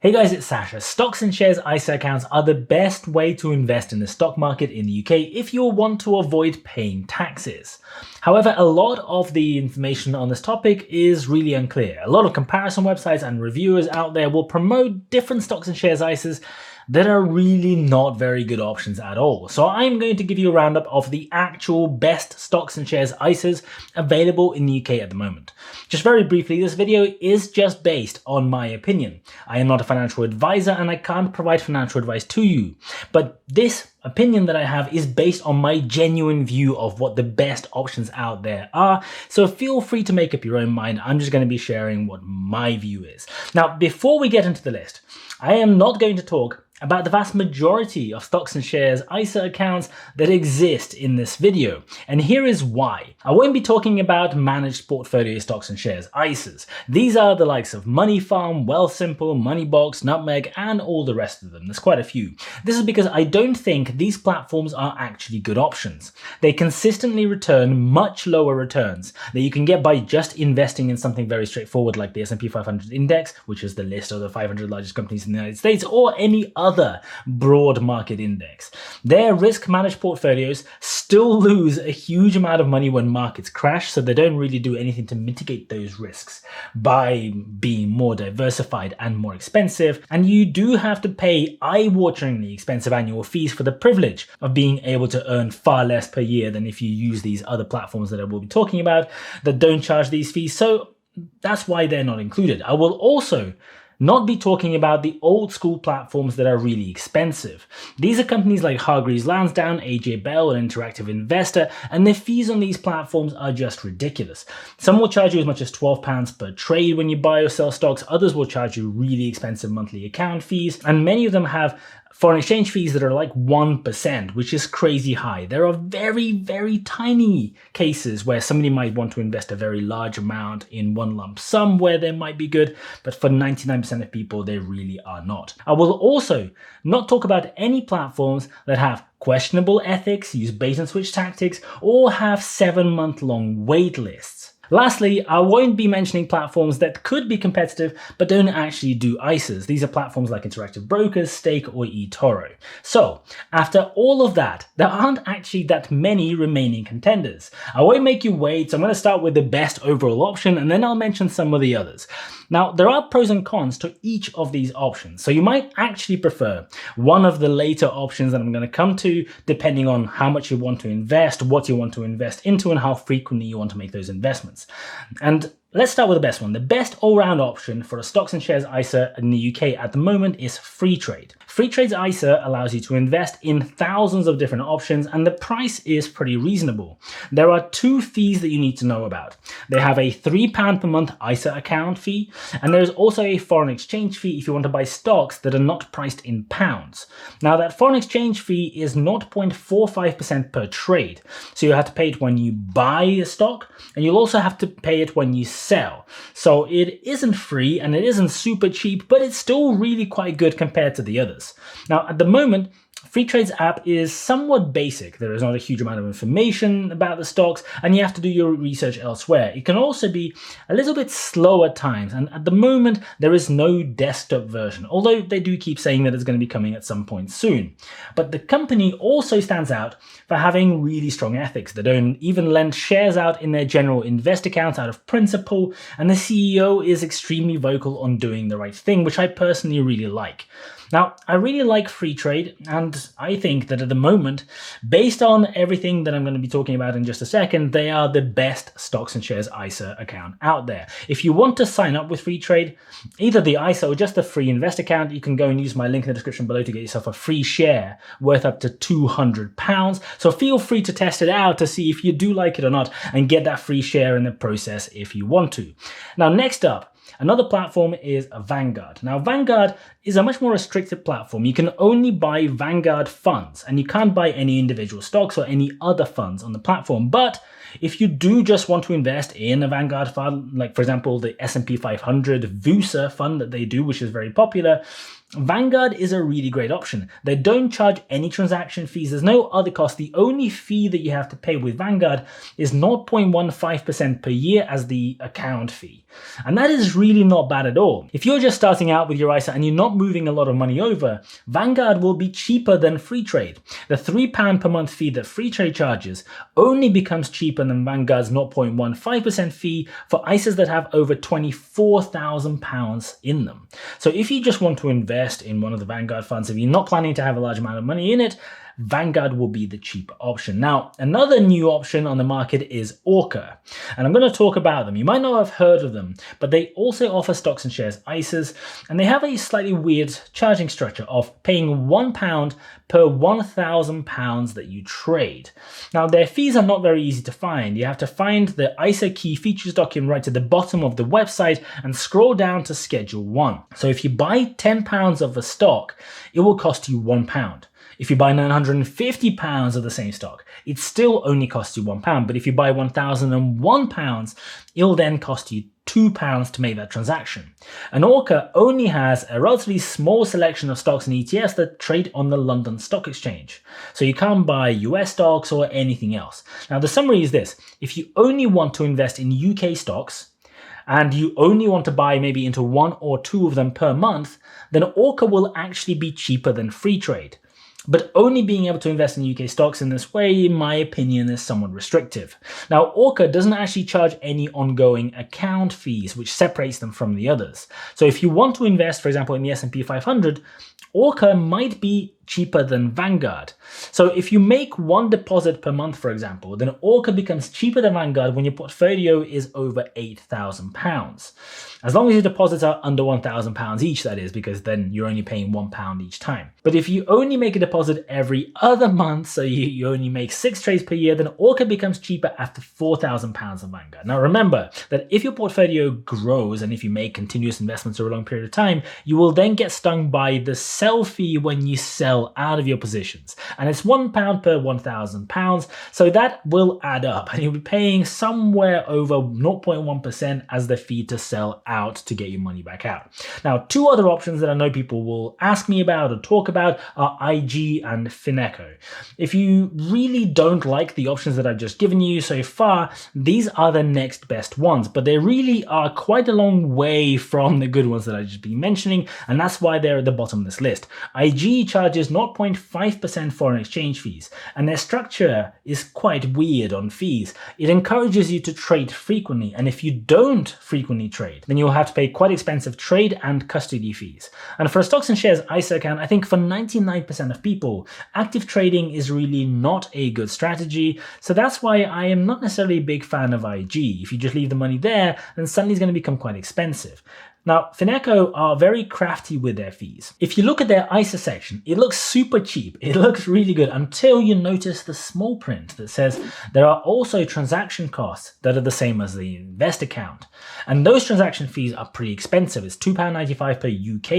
Hey guys, it's Sasha. Stocks and shares ISA accounts are the best way to invest in the stock market in the UK if you want to avoid paying taxes. However, a lot of the information on this topic is really unclear. A lot of comparison websites and reviewers out there will promote different stocks and shares ISAs that are really not very good options at all. So I'm going to give you a roundup of the actual best stocks and shares ISAs available in the UK at the moment. Just very briefly, this video is just based on my opinion. I am not a financial advisor and I can't provide financial advice to you. But this opinion that I have is based on my genuine view of what the best options out there are. So feel free to make up your own mind. I'm just going to be sharing what my view is. Now, before we get into the list, I am not going to talk about the vast majority of stocks and shares ISA accounts that exist in this video. And here is why. I won't be talking about managed portfolio stocks and shares ISAs. These are the likes of Moneyfarm, Wealthsimple, Moneybox, Nutmeg, and all the rest of them. There's quite a few. This is because I don't think these platforms are actually good options. They consistently return much lower returns that you can get by just investing in something very straightforward like the S&P 500 index, which is the list of the 500 largest companies in the United States, or any other broad market index. Their risk managed portfolios still lose a huge amount of money when markets crash, so they don't really do anything to mitigate those risks by being more diversified and more expensive. And you do have to pay eye-wateringly expensive annual fees for the privilege of being able to earn far less per year than if you use these other platforms that I will be talking about that don't charge these fees. So that's why they're not included. I will also not be talking about the old school platforms that are really expensive. These are companies like Hargreaves Lansdown, AJ Bell, and Interactive Investor, and their fees on these platforms are just ridiculous. Some will charge you as much as £12 per trade when you buy or sell stocks, others will charge you really expensive monthly account fees, and many of them have foreign exchange fees that are like 1%, which is crazy high. There are very, very tiny cases where somebody might want to invest a very large amount in one lump sum where they might be good, but for 99% of people, they really are not. I will also not talk about any platforms that have questionable ethics, use bait and switch tactics, or have 7-month-long wait lists. Lastly, I won't be mentioning platforms that could be competitive but don't actually do ISAs. These are platforms like Interactive Brokers, Stake, or eToro. So, after all of that, there aren't actually that many remaining contenders. I won't make you wait, so I'm going to start with the best overall option and then I'll mention some of the others. Now, there are pros and cons to each of these options, so you might actually prefer one of the later options that I'm going to come to, depending on how much you want to invest, what you want to invest into, and how frequently you want to make those investments. And let's start with the best one. The best all-round option for a stocks and shares ISA in the UK at the moment is Freetrade. Freetrade's ISA allows you to invest in thousands of different options and the price is pretty reasonable. There are 2 fees that you need to know about. They have a £3 per month ISA account fee, and there's also a foreign exchange fee if you want to buy stocks that are not priced in pounds. Now, that foreign exchange fee is 0.45% per trade, so you have to pay it when you buy a stock and you'll also have to pay it when you sell. So it isn't free and it isn't super cheap, but it's still really quite good compared to the others. Now, at the moment, Freetrade's app is somewhat basic. There is not a huge amount of information about the stocks and you have to do your research elsewhere. It can also be a little bit slow at times, and at the moment there is no desktop version, although they do keep saying that it's going to be coming at some point soon. But the company also stands out for having really strong ethics. They don't even lend shares out in their general invest accounts out of principle, and the CEO is extremely vocal on doing the right thing, which I personally really like. Now, I really like Freetrade, and I think that at the moment, based on everything that I'm going to be talking about in just a second, they are the best stocks and shares ISA account out there. If you want to sign up with Freetrade, either the ISA or just the free invest account, you can go and use my link in the description below to get yourself a free share worth up to £200. So feel free to test it out to see if you do like it or not and get that free share in the process if you want to. Now, next up, another platform is Vanguard. Now, Vanguard is a much more restricted platform. You can only buy Vanguard funds and you can't buy any individual stocks or any other funds on the platform. But if you do just want to invest in a Vanguard fund, like for example, the S&P 500 VUSA fund that they do, which is very popular, Vanguard is a really great option. They don't charge any transaction fees. There's no other cost. The only fee that you have to pay with Vanguard is 0.15% per year as the account fee. And that is really not bad at all. If you're just starting out with your ISA and you're not moving a lot of money over, Vanguard will be cheaper than Freetrade. The £3 per month fee that Freetrade charges only becomes cheaper than Vanguard's 0.15% fee for ISAs that have over £24,000 in them. So if you just want to invest in one of the Vanguard funds, if you're not planning to have a large amount of money in it, Vanguard will be the cheaper option. Now, another new option on the market is Orca, and I'm going to talk about them. You might not have heard of them, but they also offer stocks and shares ISAs, and they have a slightly weird charging structure of paying £1 per £1,000 that you trade. Now, their fees are not very easy to find. You have to find the ISA key features document right at the bottom of the website and scroll down to Schedule 1. So if you buy £10 of a stock, it will cost you £1. If you buy £950 of the same stock, it still only costs you £1. But if you buy £1,001, it'll then cost you £2 to make that transaction. And Orca only has a relatively small selection of stocks and ETFs that trade on the London Stock Exchange. So you can't buy US stocks or anything else. Now, the summary is this. If you only want to invest in UK stocks, and you only want to buy maybe into one or two of them per month, then Orca will actually be cheaper than Freetrade. But only being able to invest in UK stocks in this way, in my opinion, is somewhat restrictive. Now, Orca doesn't actually charge any ongoing account fees, which separates them from the others. So if you want to invest, for example, in the S&P 500, Orca might be cheaper than Vanguard. So if you make one deposit per month, for example, then Orca becomes cheaper than Vanguard when your portfolio is over £8,000. As long as your deposits are under £1,000 each, that is, because then you're only paying £1 each time. But if you only make a deposit every other month, so you only make 6 trades per year, then Orca becomes cheaper after £4,000 of Vanguard. Now remember that if your portfolio grows and if you make continuous investments over a long period of time, you will then get stung by the sell fee when you sell out of your positions. And it's £1 per £1,000, so that will add up and you'll be paying somewhere over 0.1% as the fee to sell out to get your money back out. Now, two other options that I know people will ask me about or talk about are IG and Fineco. If you really don't like the options that I've just given you so far, these are the next best ones, but they really are quite a long way from the good ones that I've just been mentioning, and that's why they're at the bottom of this list. IG charges 0.5% foreign exchange fees, and their structure is quite weird on fees. It encourages you to trade frequently, and if you don't frequently trade, then you'll have to pay quite expensive trade and custody fees. And for a stocks and shares ISA account, I think for 99% of people, active trading is really not a good strategy, so that's why I am not necessarily a big fan of IG. If you just leave the money there, then suddenly it's going to become quite expensive. Now, Fineco are very crafty with their fees. If you look at their ISA section, it looks super cheap. It looks really good until you notice the small print that says there are also transaction costs that are the same as the invest account. And those transaction fees are pretty expensive. It's £2.95 per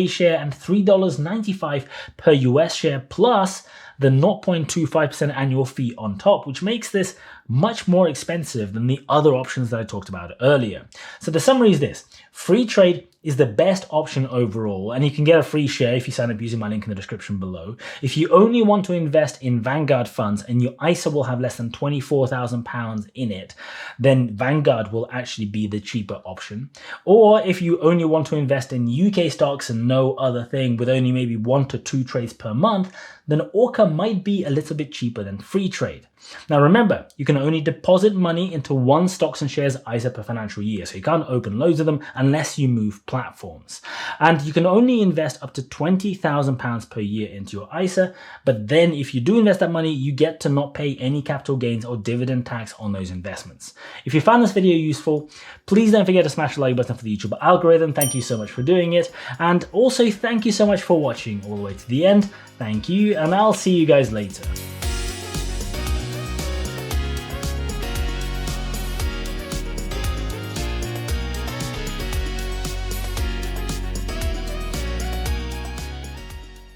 UK share and $3.95 per US share, plus the 0.25% annual fee on top, which makes this much more expensive than the other options that I talked about earlier. So the summary is this. Freetrade is the best option overall, and you can get a free share if you sign up using my link in the description below. If you only want to invest in Vanguard funds and your ISA will have less than £24,000 in it, then Vanguard will actually be the cheaper option. Or if you only want to invest in UK stocks and no other thing with only maybe 1 to 2 trades per month, then Orca might be a little bit cheaper than Freetrade. Now remember, you can only deposit money into one stocks and shares ISA per financial year, so you can't open loads of them unless you move platforms. And you can only invest up to £20,000 per year into your ISA, but then if you do invest that money, you get to not pay any capital gains or dividend tax on those investments. If you found this video useful, please don't forget to smash the like button for the YouTube algorithm. Thank you so much for doing it. And also thank you so much for watching all the way to the end. Thank you, and I'll see you guys later.